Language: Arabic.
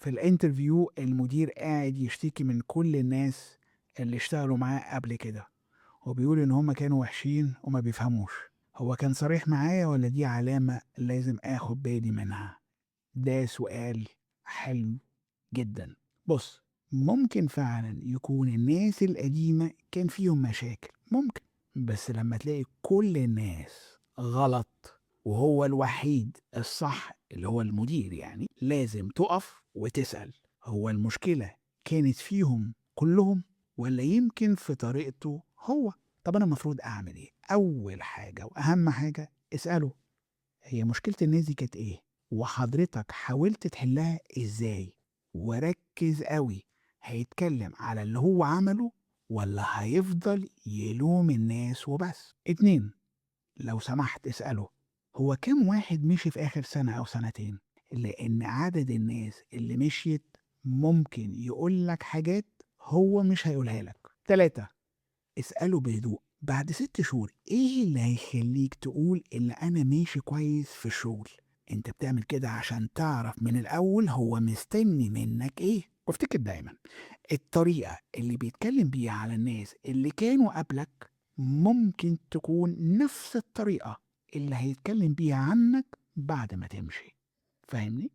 في الانترفيو المدير قاعد يشتكي من كل الناس اللي اشتغلوا معاه قبل كده، وبيقول إن هما كانوا وحشين وما بيفهموش. هو كان صريح معايا ولا دي علامة لازم آخد بالي منها؟ ده سؤال حلو جدا. بص، ممكن فعلا يكون الناس القديمة كان فيهم مشاكل، ممكن، بس لما تلاقي كل الناس غلط وهو الوحيد الصح اللي هو المدير، يعني لازم تقف وتسأل، هو المشكلة كانت فيهم كلهم ولا يمكن في طريقته هو؟ طب أنا المفروض أعمل إيه؟ أول حاجة وأهم حاجة اسأله، هي مشكلة الناس دي كانت إيه؟ وحضرتك حاولت تحلها إزاي؟ وركز قوي، هيتكلم على اللي هو عمله ولا هيفضل يلوم الناس وبس؟ اتنين، لو سمحت اسأله، هو كام واحد مشي في آخر سنة أو سنتين؟ لأن عدد الناس اللي مشيت ممكن يقولك حاجات هو مش هيقولها لك. تلاتة، اسأله بهدوء، بعد 6 شهور ايه اللي هيخليك تقول ان انا ماشي كويس في الشغل؟ انت بتعمل كده عشان تعرف من الاول هو مستني منك ايه. وافتكر دايما الطريقة اللي بيتكلم بيها على الناس اللي كانوا قبلك ممكن تكون نفس الطريقة اللي هيتكلم بيها عنك بعد ما تمشي. فاهمني؟